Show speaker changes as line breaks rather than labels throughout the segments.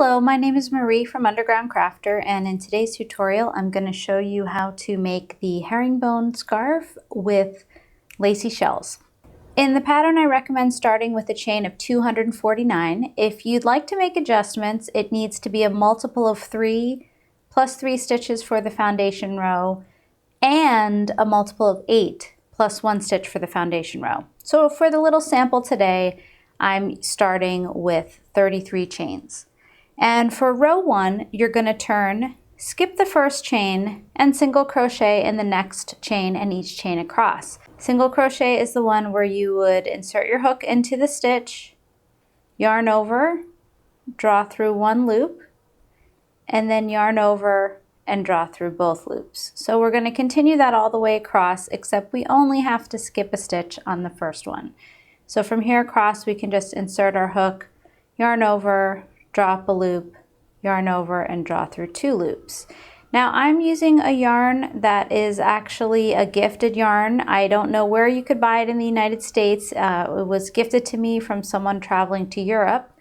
Hello, my name is Marie from Underground Crafter, and in today's tutorial I'm going to show you how to make the herringbone scarf with lacy shells. In the pattern I recommend starting with a chain of 249. If you'd like to make adjustments, it needs to be a multiple of 3 plus 3 stitches for the foundation row and a multiple of 8 plus 1 stitch for the foundation row. So for the little sample today, I'm starting with 33 chains. And for row 1, you're going to turn, skip the first chain, and single crochet in the next chain and each chain across. Single crochet is the one where you would insert your hook into the stitch, yarn over, draw through 1 loop, and then yarn over and draw through both loops. So we're going to continue that all the way across, except we only have to skip a stitch on the first one. So from here across, we can just insert our hook, yarn over, drop a loop, yarn over, and draw through 2 loops. Now I'm using a yarn that is actually a gifted yarn. I don't know where you could buy it in the United States. It was gifted to me from someone traveling to Europe.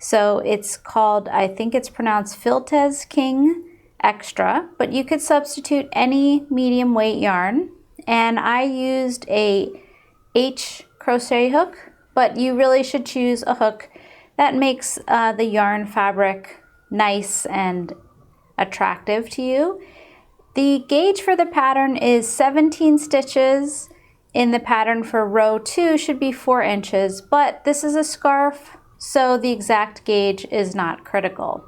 So it's called, I think it's pronounced Filtes King Extra, but you could substitute any medium weight yarn. And I used a H crochet hook, but you really should choose a hook that makes the yarn fabric nice and attractive to you. The gauge for the pattern is 17 stitches. In the pattern for row 2 should be 4 inches, but this is a scarf, so the exact gauge is not critical.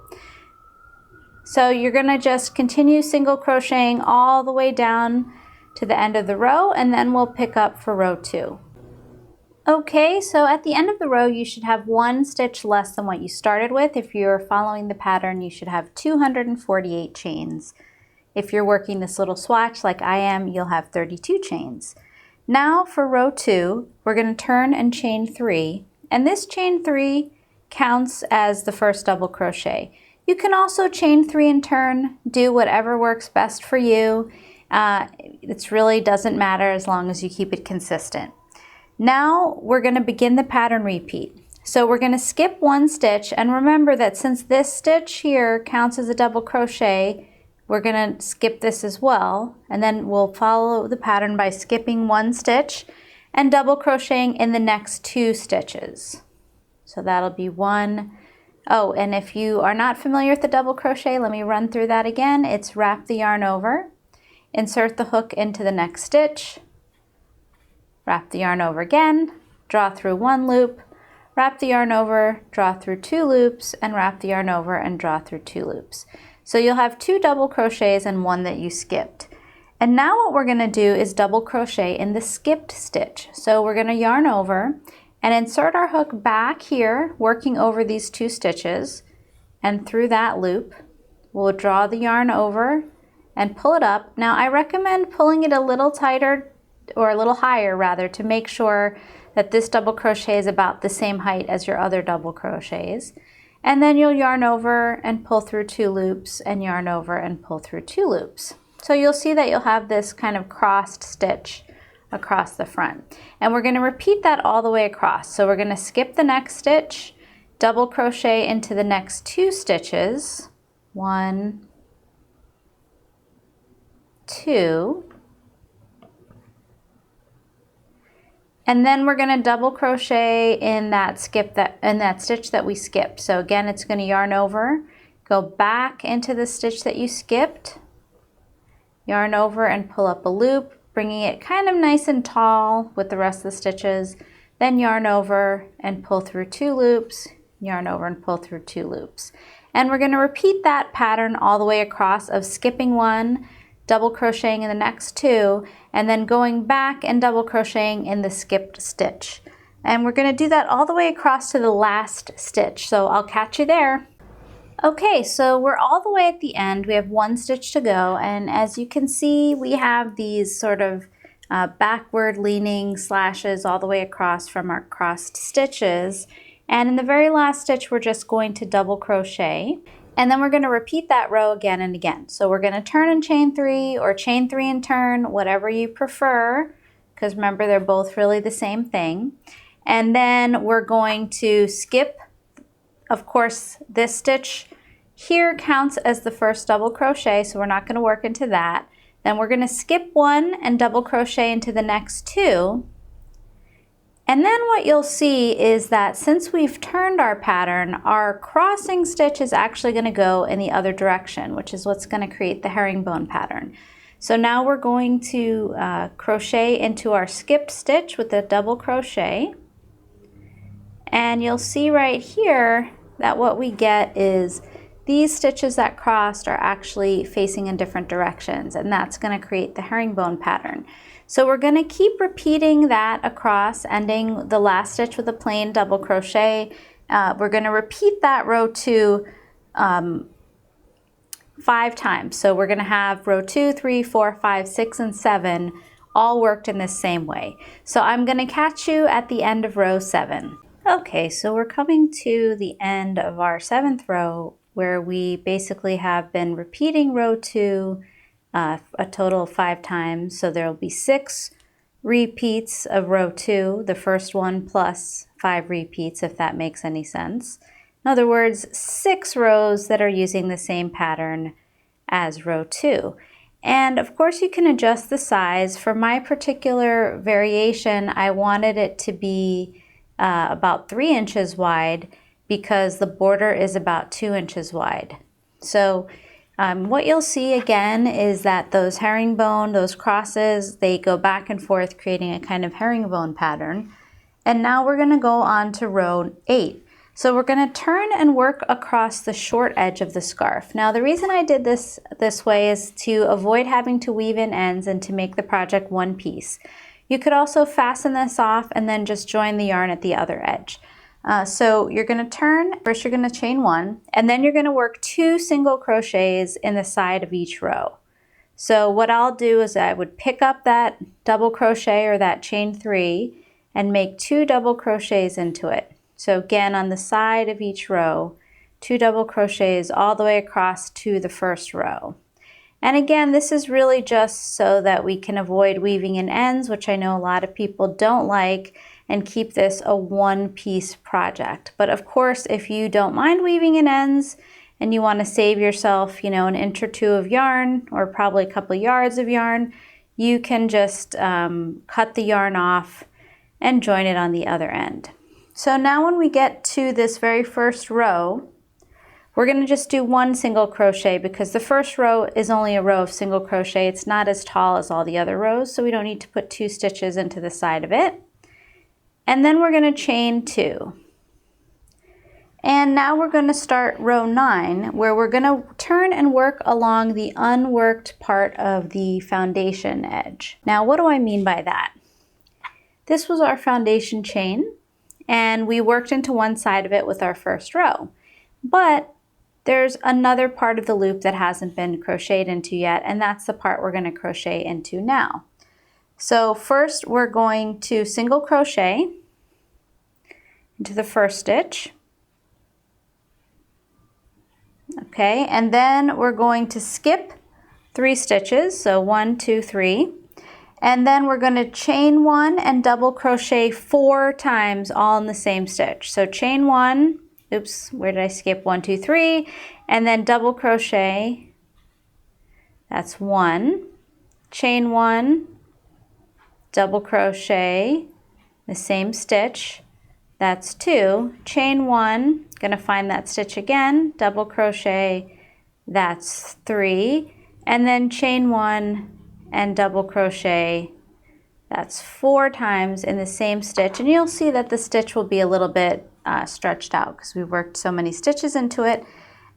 So you're gonna just continue single crocheting all the way down to the end of the row, and then we'll pick up for row 2. Okay, so at the end of the row, you should have 1 stitch less than what you started with. If you're following the pattern, you should have 248 chains. If you're working this little swatch like I am, you'll have 32 chains. Now for row 2, we're going to turn and chain 3, and this chain 3 counts as the first double crochet. You can also chain 3 and turn, do whatever works best for you. It really doesn't matter as long as you keep it consistent. Now we're going to begin the pattern repeat. So we're going to skip 1 stitch, and remember that since this stitch here counts as a double crochet, we're going to skip this as well, and then we'll follow the pattern by skipping 1 stitch and double crocheting in the next 2 stitches. So that'll be 1. Oh, and if you are not familiar with the double crochet, let me run through that again. It's wrap the yarn over, insert the hook into the next stitch, wrap the yarn over again, draw through 1 loop, wrap the yarn over, draw through 2 loops, and wrap the yarn over and draw through 2 loops. So you'll have 2 double crochets and 1 that you skipped. And now what we're going to do is double crochet in the skipped stitch. So we're going to yarn over and insert our hook back here, working over these 2 stitches, and through that loop, we'll draw the yarn over and pull it up. Now I recommend pulling it a little tighter, or a little higher rather, to make sure that this double crochet is about the same height as your other double crochets. And then you'll yarn over and pull through 2 loops, and yarn over and pull through 2 loops. So you'll see that you'll have this kind of crossed stitch across the front. And we're going to repeat that all the way across. So we're going to skip the next stitch, double crochet into the next 2 stitches, 1, 2, and then we're going to double crochet in that stitch that we skipped. So again, it's going to yarn over, go back into the stitch that you skipped, yarn over and pull up a loop, bringing it kind of nice and tall with the rest of the stitches, then yarn over and pull through 2 loops, yarn over and pull through 2 loops. And we're going to repeat that pattern all the way across of skipping 1, double crocheting in the next 2, and then going back and double crocheting in the skipped stitch. And we're going to do that all the way across to the last stitch. So I'll catch you there. Okay, so we're all the way at the end. We have 1 stitch to go, and as you can see, we have these sort of backward leaning slashes all the way across from our crossed stitches. And in the very last stitch, we're just going to double crochet. And then we're going to repeat that row again and again. So we're going to turn and chain 3, or chain 3 and turn, whatever you prefer, because remember they're both really the same thing. And then we're going to skip of course, this stitch here counts as the first double crochet, so we're not going to work into that. Then we're going to skip one and double crochet into the next two. And then what you'll see is that since we've turned our pattern, our crossing stitch is actually going to go in the other direction, which is what's going to create the herringbone pattern. So now we're going to crochet into our skipped stitch with a double crochet. And you'll see right here that what we get is these stitches that crossed are actually facing in different directions, and that's going to create the herringbone pattern. So we're going to keep repeating that across, ending the last stitch with a plain double crochet. We're going to repeat that row 2 5 times. So we're going to have row 2, 3, 4, 5, 6, and 7 all worked in the same way. So I'm going to catch you at the end of row 7. Okay, so we're coming to the end of our 7th row, where we basically have been repeating row 2 a total of 5 times. So there will be 6 repeats of row 2, the first one plus 5 repeats, if that makes any sense. In other words, 6 rows that are using the same pattern as row 2. And of course you can adjust the size. For my particular variation, I wanted it to be about 3 inches wide because the border is about 2 inches wide. So what you'll see again is that those herringbone, those crosses, they go back and forth creating a kind of herringbone pattern. And now we're going to go on to row 8. So we're going to turn and work across the short edge of the scarf. Now the reason I did this way is to avoid having to weave in ends and to make the project one piece. You could also fasten this off and then just join the yarn at the other edge. So you're going to turn, first you're going to chain 1, and then you're going to work 2 single crochets in the side of each row. So what I'll do is I would pick up that double crochet or that chain 3 and make 2 double crochets into it. So again, on the side of each row, 2 double crochets all the way across to the first row. And again, this is really just so that we can avoid weaving in ends, which I know a lot of people don't like, and keep this a one-piece project. But of course, if you don't mind weaving in ends and you want to save yourself, an inch or 2 of yarn, or probably a couple yards of yarn, you can just cut the yarn off and join it on the other end. So now when we get to this very first row, we're going to just do 1 single crochet because the first row is only a row of single crochet. It's not as tall as all the other rows, so we don't need to put 2 stitches into the side of it. And then we're going to chain 2. And now we're going to start row 9, where we're going to turn and work along the unworked part of the foundation edge. Now, what do I mean by that? This was our foundation chain, and we worked into one side of it with our first row. But there's another part of the loop that hasn't been crocheted into yet, and that's the part we're going to crochet into now. So first we're going to single crochet into the first stitch. Okay, and then we're going to skip 3 stitches, so 1, 2, 3. And then we're going to chain 1 and double crochet 4 times all in the same stitch. So chain 1, oops, where did I skip? 1, 2, 3, and then double crochet, that's 1, chain 1, double crochet, the same stitch, that's 2, chain 1, going to find that stitch again, double crochet, that's 3, and then chain 1 and double crochet, that's 4 times in the same stitch. And you'll see that the stitch will be a little bit stretched out because we worked so many stitches into it.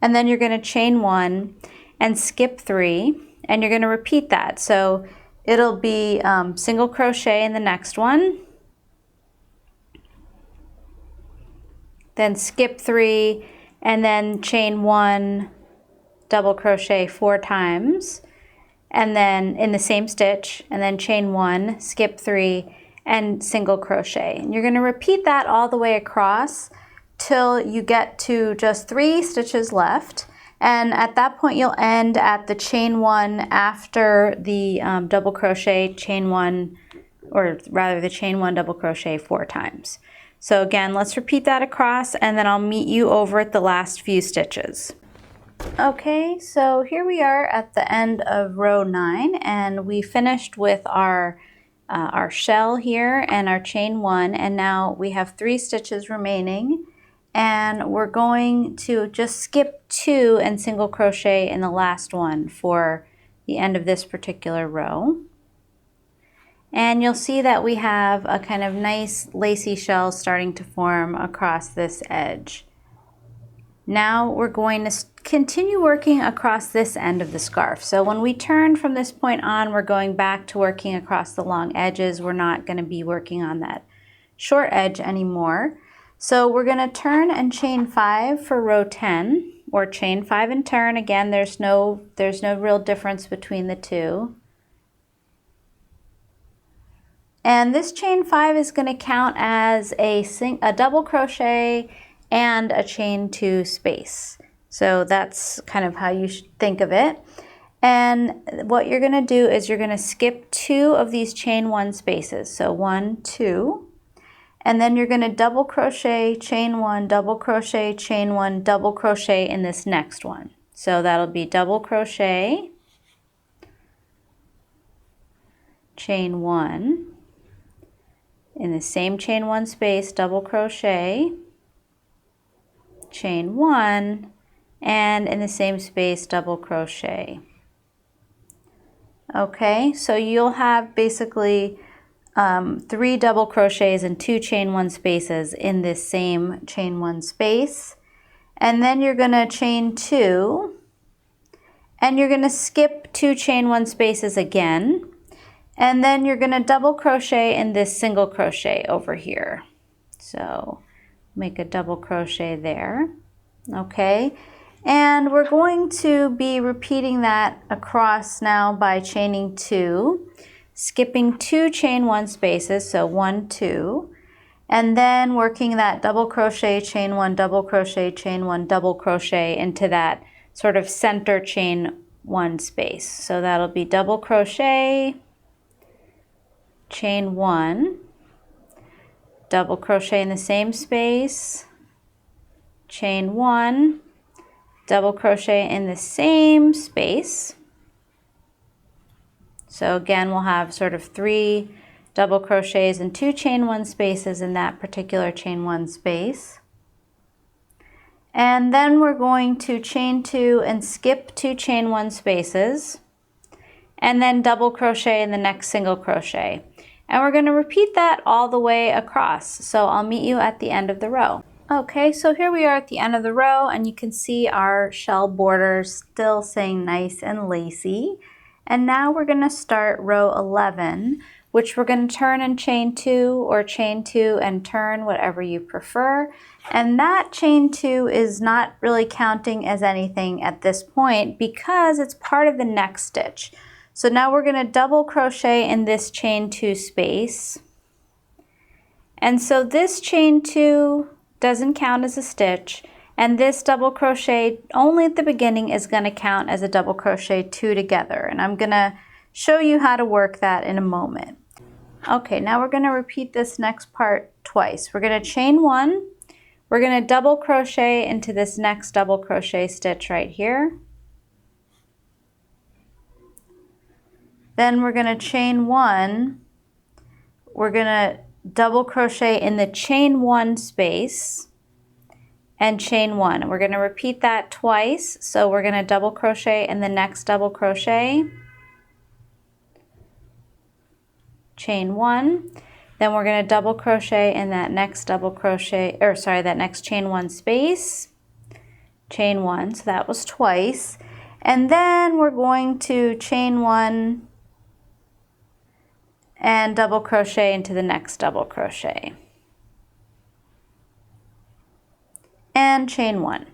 And then you're going to chain 1 and skip 3, and you're going to repeat that. So it'll be single crochet in the next one, then skip 3, and then chain 1, double crochet 4 times, and then in the same stitch, and then chain 1, skip 3, and single crochet. And you're going to repeat that all the way across till you get to just 3 stitches left. And at that point you'll end at the chain 1 after the double crochet, chain 1, or rather the chain 1 double crochet 4 times. So again, let's repeat that across, and then I'll meet you over at the last few stitches. Okay, so here we are at the end of row 9, and we finished with our shell here and our chain 1, and now we have 3 stitches remaining, and we're going to just skip 2 and single crochet in the last one for the end of this particular row. And you'll see that we have a kind of nice lacy shell starting to form across this edge. Now we're going to continue working across this end of the scarf. So when we turn from this point on, we're going back to working across the long edges. We're not going to be working on that short edge anymore. So we're going to turn and chain 5 for row 10, or chain 5 and turn. Again, there's no real difference between the two. And this chain 5 is going to count as a double crochet and a chain 2 space. So that's kind of how you should think of it. And what you're going to do is you're going to skip 2 of these chain 1 spaces. So 1, 2, and then you're going to double crochet, chain 1, double crochet, chain 1, double crochet in this next one. So that'll be double crochet, chain 1, in the same chain 1 space, double crochet, chain 1, and in the same space double crochet. Okay, so you'll have basically 3 double crochets and 2 chain 1 spaces in this same chain 1 space, and then you're going to chain 2, and you're going to skip 2 chain 1 spaces again, and then you're going to double crochet in this single crochet over here. So make a double crochet there. Okay, and we're going to be repeating that across now by chaining 2, skipping 2 chain 1 spaces, so 1, 2, and then working that double crochet, chain 1, double crochet, chain 1, double crochet into that sort of center chain 1 space. So that'll be double crochet, chain 1, double crochet in the same space, chain 1, double crochet in the same space. So again, we'll have sort of 3 double crochets and 2 chain 1 spaces in that particular chain 1 space. And then we're going to chain 2 and skip 2 chain 1 spaces, and then double crochet in the next single crochet. And we're going to repeat that all the way across. So I'll meet you at the end of the row. Okay, so here we are at the end of the row, and you can see our shell borders still saying nice and lacy. And now we're going to start row 11, which we're going to turn and chain 2, or chain 2 and turn, whatever you prefer. And that chain 2 is not really counting as anything at this point because it's part of the next stitch. So now we're going to double crochet in this chain 2 space. And so this chain 2 doesn't count as a stitch, and this double crochet only at the beginning is going to count as a double crochet 2 together. And I'm going to show you how to work that in a moment. Okay, now we're going to repeat this next part twice. We're going to chain 1, we're going to double crochet into this next double crochet stitch right here. Then we're going to chain 1, we're going to double crochet in the chain 1 space and chain 1. We're going to repeat that twice. So we're going to double crochet in the next double crochet, chain 1, then we're going to double crochet in that next double crochet, or sorry, that next chain 1 space, chain 1. So that was twice. And then we're going to chain 1 and double crochet into the next double crochet, and chain 1.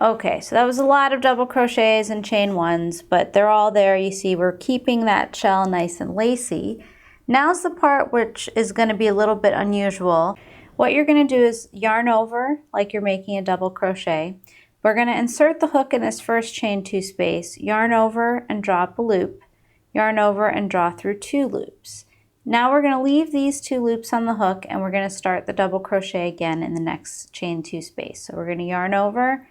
Okay, so that was a lot of double crochets and chain 1s, but they're all there. You see we're keeping that shell nice and lacy. Now's the part which is going to be a little bit unusual. What you're going to do is yarn over like you're making a double crochet. We're going to insert the hook in this first chain 2 space, yarn over and draw up a loop, yarn over and draw through 2 loops. Now we're going to leave these 2 loops on the hook and we're going to start the double crochet again in the next chain 2 space. So we're going to yarn over,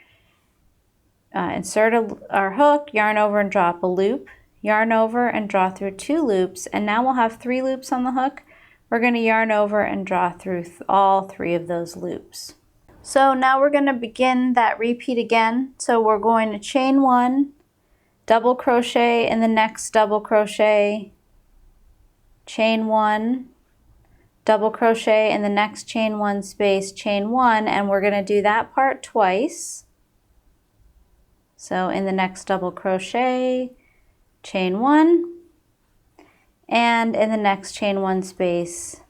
insert our hook, yarn over and drop a loop, yarn over and draw through 2 loops, and now we'll have 3 loops on the hook. We're going to yarn over and draw through all 3 of those loops. So now we're going to begin that repeat again. So we're going to chain 1, double crochet in the next double crochet, chain 1, double crochet in the next chain 1 space, chain 1, and we're going to do that part twice. So in the next double crochet, chain 1, and in the next chain 1 space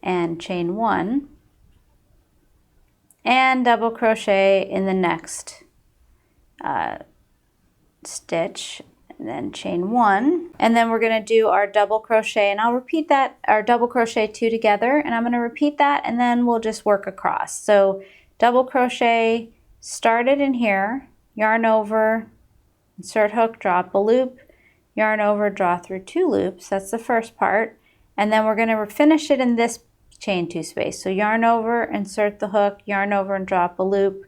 and chain 1, and double crochet in the next stitch, and then chain 1, and then we're going to do our double crochet, and I'll repeat that, our double crochet 2 together, and I'm going to repeat that, and then we'll just work across. So double crochet, started in here, yarn over, insert hook, drop a loop, yarn over, draw through 2 loops. That's the first part, and then we're going to finish it in this chain 2 space. So yarn over, insert the hook, yarn over and drop a loop,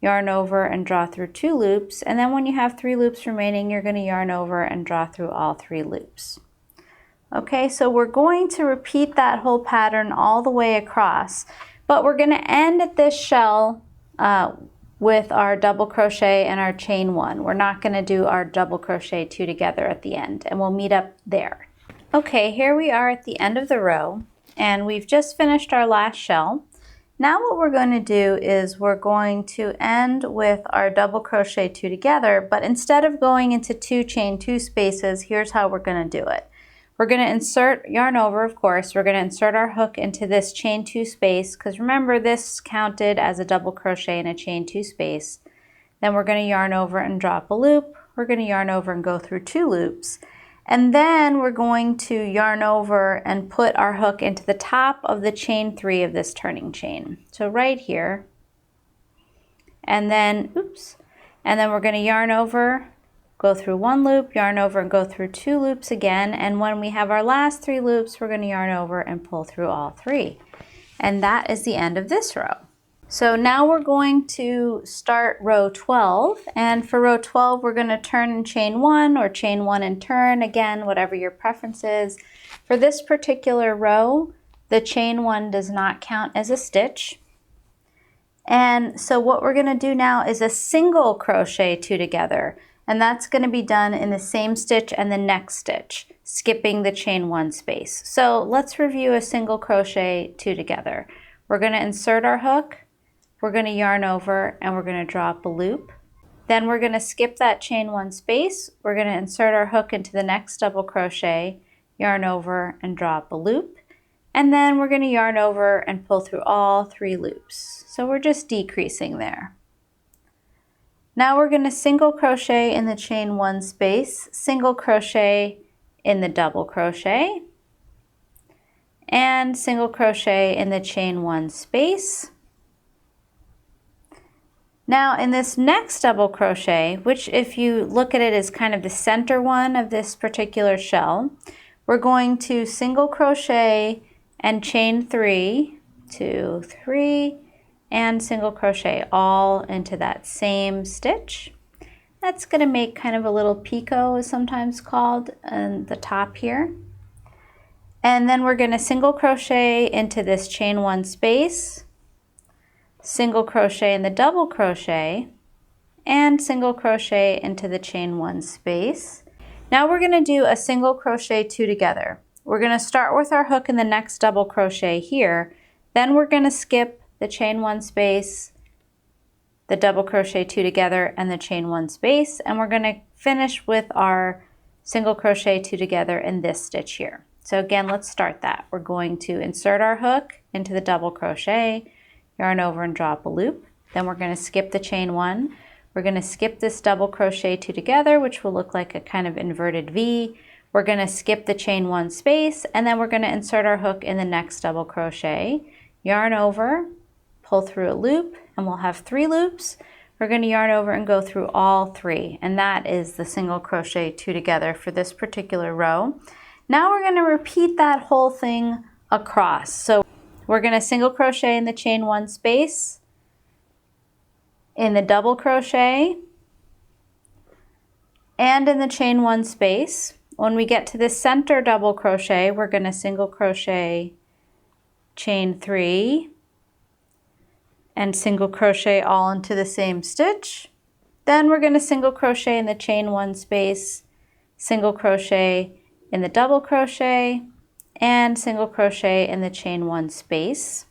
yarn over and draw through 2 loops, and then when you have 3 loops remaining, you're going to yarn over and draw through all 3 loops. Okay, so we're going to repeat that whole pattern all the way across, but we're going to end at this shell with our double crochet and our chain 1. We're not going to do our double crochet 2 together at the end, and we'll meet up there. Okay, here we are at the end of the row, and we've just finished our last shell. Now what we're going to do is we're going to end with our double crochet 2 together, but instead of going into 2 chain 2 spaces, here's how we're going to do it. We're going to insert, yarn over of course, we're going to insert our hook into this chain 2 space, because remember this counted as a double crochet in a chain 2 space. Then we're going to yarn over and drop a loop, we're going to yarn over and go through 2 loops, and then we're going to yarn over and put our hook into the top of the chain 3 of this turning chain. So right here, and then, oops, and then we're going to yarn over, go through 1 loop, yarn over and go through 2 loops again, and when we have our last 3 loops, we're going to yarn over and pull through all 3. And that is the end of this row. So now we're going to start row 12, and for row 12 we're going to turn and chain 1 or chain 1 and turn, again whatever your preference is. For this particular row, the chain 1 does not count as a stitch. And so what we're going to do now is a single crochet 2 together. And that's going to be done in the same stitch and the next stitch, skipping the chain 1 space. So let's review a single crochet 2 together. We're going to insert our hook, we're going to yarn over, and we're going to drop a loop. Then we're going to skip that chain 1 space, we're going to insert our hook into the next double crochet, yarn over and drop a loop, and then we're going to yarn over and pull through all 3 loops. So we're just decreasing there. Now we're going to single crochet in the chain 1 space, single crochet in the double crochet, and single crochet in the chain 1 space. Now in this next double crochet, which if you look at it as kind of the center one of this particular shell, we're going to single crochet and chain 3, 2, 3, and single crochet all into that same stitch. That's going to make kind of a little pico, is sometimes called, on the top here. And then we're going to single crochet into this chain 1 space, single crochet in the double crochet, and single crochet into the chain 1 space. Now we're going to do a single crochet 2 together. We're going to start with our hook in the next double crochet here, then we're going to skip the chain 1 space, the double crochet 2 together, and the chain 1 space, and we're going to finish with our single crochet 2 together in this stitch here. So again, let's start that. We're going to insert our hook into the double crochet, yarn over and drop a loop, then we're going to skip the chain 1, we're going to skip this double crochet 2 together, which will look like a kind of inverted V, we're going to skip the chain 1 space, and then we're going to insert our hook in the next double crochet, yarn over, pull through a loop, and we'll have 3 loops. We're going to yarn over and go through all 3, and that is the single crochet 2 together for this particular row. Now we're going to repeat that whole thing across. So we're going to single crochet in the chain 1 space, in the double crochet, and in the chain 1 space. When we get to the center double crochet, we're going to single crochet, chain 3, and single crochet all into the same stitch. Then we're going to single crochet in the chain 1 space, single crochet in the double crochet, and single crochet in the chain 1 space.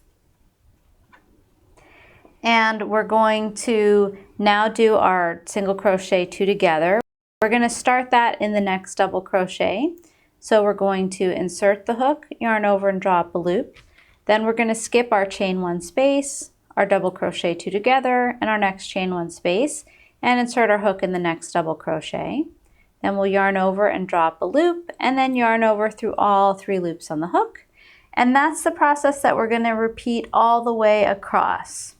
And we're going to now do our single crochet 2 together. We're going to start that in the next double crochet. So we're going to insert the hook, yarn over and draw up a loop. Then we're going to skip our chain 1 space, our double crochet 2 together, and our next chain 1 space, and insert our hook in the next double crochet. Then we'll yarn over and draw up a loop, and then yarn over through all 3 loops on the hook. And that's the process that we're going to repeat all the way across.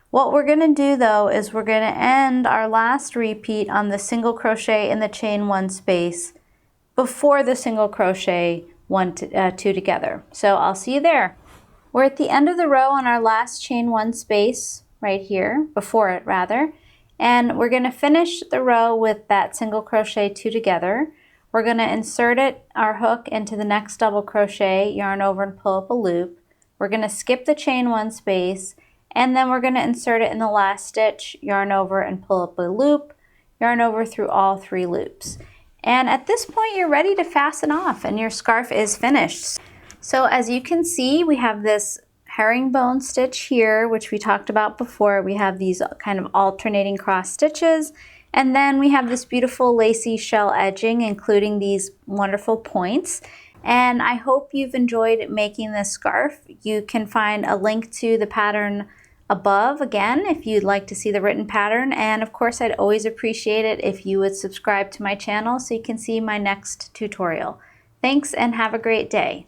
What we're going to do though is we're going to end our last repeat on the single crochet in the chain 1 space before the single crochet 2 together. So I'll see you there. We're at the end of the row on our last chain 1 space right here, before it rather, and we're going to finish the row with that single crochet 2 together. We're going to insert our hook into the next double crochet, yarn over and pull up a loop. We're going to skip the chain 1 space, and then we're going to insert it in the last stitch, yarn over and pull up a loop, yarn over through all 3 loops. And at this point you're ready to fasten off and your scarf is finished. So as you can see, we have this herringbone stitch here, which we talked about before. We have these kind of alternating cross stitches, and then we have this beautiful lacy shell edging, including these wonderful points. And I hope you've enjoyed making this scarf. You can find a link to the pattern above again if you'd like to see the written pattern, and of course I'd always appreciate it if you would subscribe to my channel so you can see my next tutorial. Thanks and have a great day.